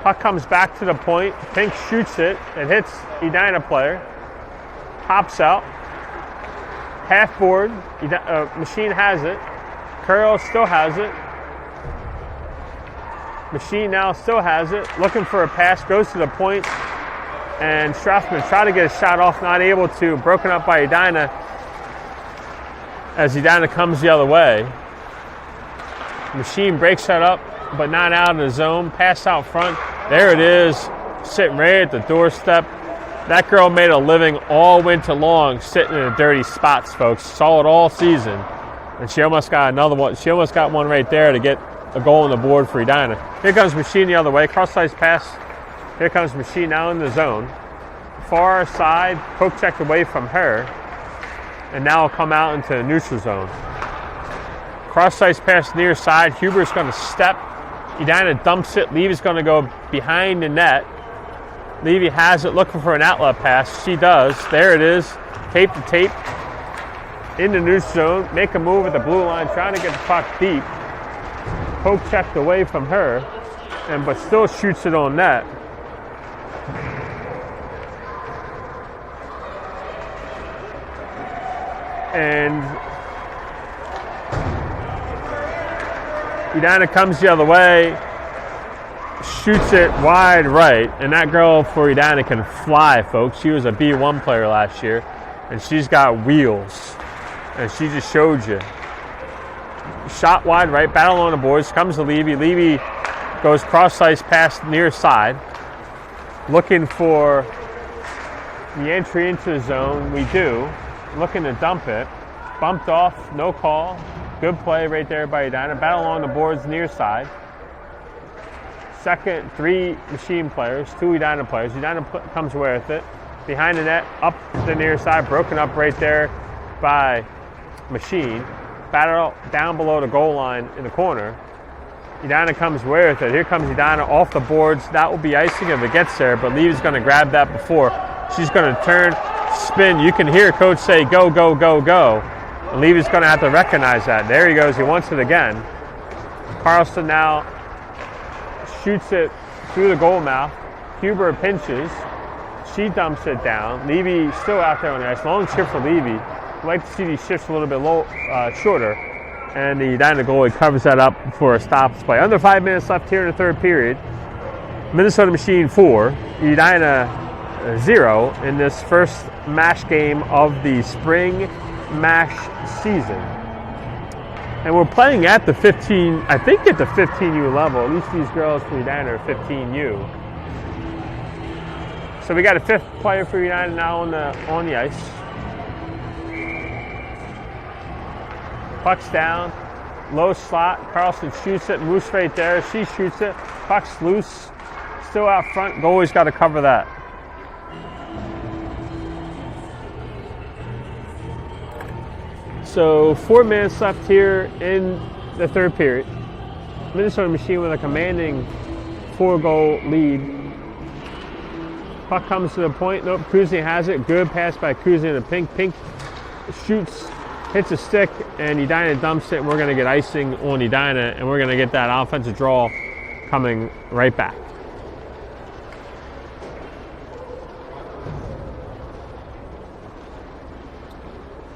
Puck comes back to the point. Pink shoots it. It hits Edina player. Pops out. Half board. Machine has it. Curl still has it. Machine now still has it. Looking for a pass. Goes to the point. And Strassman tried to get a shot off. Not able to. Broken up by Edina. As Edina comes the other way. Machine breaks that up, but not out of the zone. Pass out front. There it is, sitting right at the doorstep. That girl made a living all winter long sitting in the dirty spots, folks. Saw it all season. And she almost got another one. She almost got one right there to get a goal on the board for Edina. Here comes Machine the other way. Cross-ice pass. Here comes Machine now in the zone. Far side, poke checked away from her. And now will come out into the neutral zone. Cross-ice pass near side. Huber's going to step. Edina dumps it. Levy's going to go behind the net. Levy has it, looking for an outlet pass. She does. There it is. Tape to tape. In the neutral zone. Make a move at the blue line, trying to get the puck deep. Poke checked away from her, but still shoots it on net. And Edina comes the other way, shoots it wide right, and that girl for Edina can fly, folks. She was a B1 player last year, and she's got wheels, and she just showed you. Shot wide right, battle on the boards, comes to Levy. Levy goes cross-ice pass near side, looking for the entry into the zone. We do, looking to dump it. Bumped off, no call. Good play right there by Edina. Battle on the boards near side. Second, 3 Machine players, 2 Edina players. Edina comes away with it. Behind the net, up the near side, broken up right there by Machine. Battle down below the goal line in the corner. Edina comes away with it. Here comes Edina off the boards. That will be icing if it gets there, but Levy's going to grab that before. She's going to turn, spin. You can hear Coach say, go, go, go, go. And Levy's going to have to recognize that. There he goes. He wants it again. Carlson now shoots it through the goal mouth. Huber pinches. She dumps it down. Levy still out there on the ice. Long shift for Levy. I'd like to see these shifts a little bit shorter. And the Edina goalie covers that up for a stops play. Under 5 minutes left here in the third period. Minnesota Machine 4, Edina 0 in this first MASH game of the spring MASH season. And we're playing at the 15, I think at the 15U level. At least these girls for Edina are 15U. So we got a 5th player for Edina now on the ice. Puck's down, low slot. Carlson shoots it. Moose right there. She shoots it. Puck's loose. Still out front. Goalie's got to cover that. So 4 minutes left here in the third period. Minnesota Machine with a commanding 4-goal lead. Puck comes to the point. Nope, Kuzny has it. Good pass by Kuzny to Pink. Pink shoots, hits a stick, and Edina dumps it. And we're going to get icing on Edina, and we're going to get that offensive draw coming right back.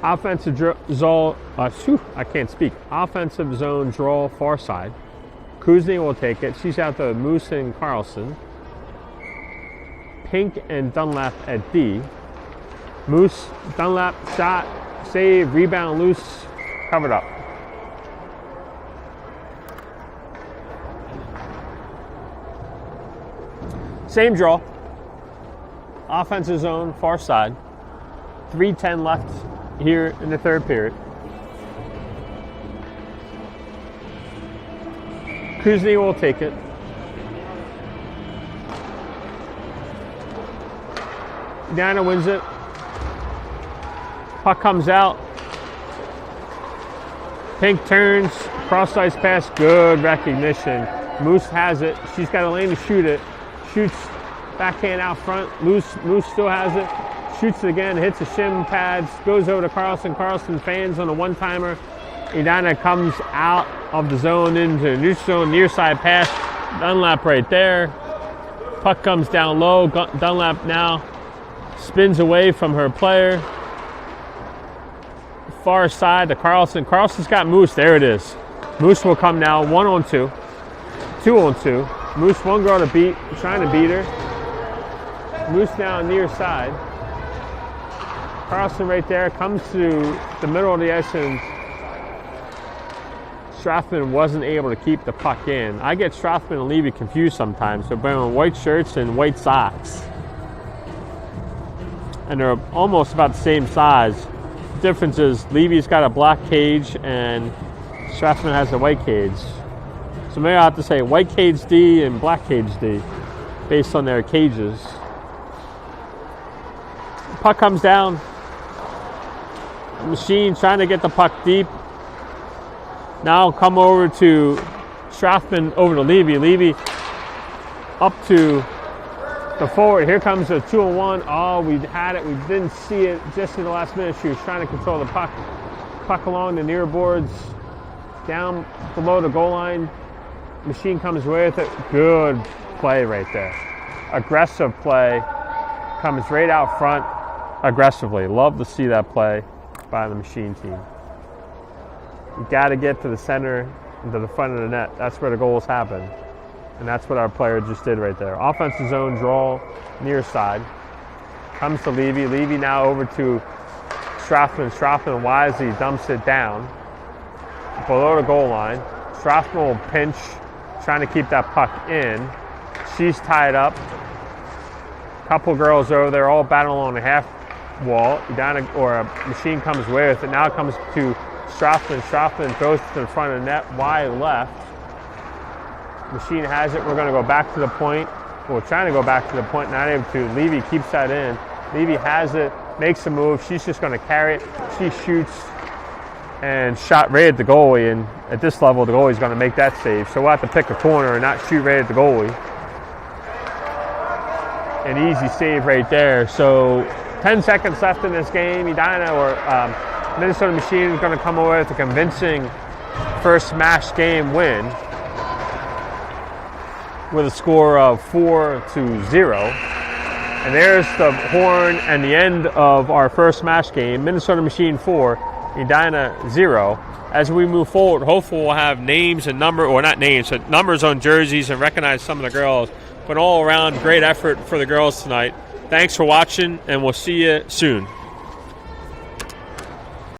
Offensive zone, I can't speak. Offensive zone draw far side. Kuzny will take it. She's out there with Moose and Carlson. Pink and Dunlap at D. Moose, Dunlap, shot, save, rebound, loose, covered up. Same draw. Offensive zone, far side. 3:10 left here in the third period. Kuzny will take it. Edina wins it. Puck comes out. Pink turns. Cross-ice pass. Good recognition. Moose has it. She's got a lane to shoot it. Shoots Backhand out front. Moose still has it. Shoots it again. Hits the shin pads. Goes over to Carlson. Carlson fans on a one-timer. Edina comes out of the zone into the neutral zone. Near side pass. Dunlap right there. Puck comes down low. Dunlap now spins away from her player. Far side to Carlson. Carlson's got Moose. There it is. Moose will come now 1-on-2. 2-on-2. Moose one girl to beat. Trying to beat her. Moose now near side. Carlson right there. Comes to the middle of the ice and Strathman wasn't able to keep the puck in. I get Strathman and Levy confused sometimes. They're wearing white shirts and white socks. And they're almost about the same size. The difference is Levy's got a black cage and Strathman has a white cage. So maybe I'll have to say white cage D and black cage D based on their cages. Puck comes down. Machine trying to get the puck deep. Now come over to Strathman, over to Levy. Levy up to the forward. Here comes a 2-on-1. Oh, we had it. We didn't see it just in the last minute. She was trying to control the puck. Puck along the near boards. Down below the goal line. Machine comes with it. Good play right there. Aggressive play. Comes right out front aggressively. Love to see that play by the Machine team. You got to get to the center and to the front of the net. That's where the goals happen. And that's what our player just did right there. Offensive zone draw near side. Comes to Levy. Levy now over to Strathman. Strathman wisely dumps it down below the goal line. Strathman will pinch, trying to keep that puck in. She's tied up. Couple girls over there all battling on the half wall. Or a Machine comes away with it. Now it comes to Strathman. Strathman throws it to the front of the net, wide left. Machine has it. We're going to go back to the point. We're trying to go back to the point, not able to. Levy keeps that in. Levy has it, makes a move. She's just going to carry it. She shoots and shot right at the goalie. And at this level, the goalie's going to make that save. So we'll have to pick a corner and not shoot right at the goalie. An easy save right there. So 10 seconds left in this game. Edina or Minnesota Machine is going to come away with a convincing first smash game win with a score of 4-0. And there's the horn and the end of our first smash game. Minnesota Machine 4, Edina 0. As we move forward, hopefully we'll have names and numbers on jerseys and recognize some of the girls. But all around, great effort for the girls tonight. Thanks for watching, and we'll see you soon.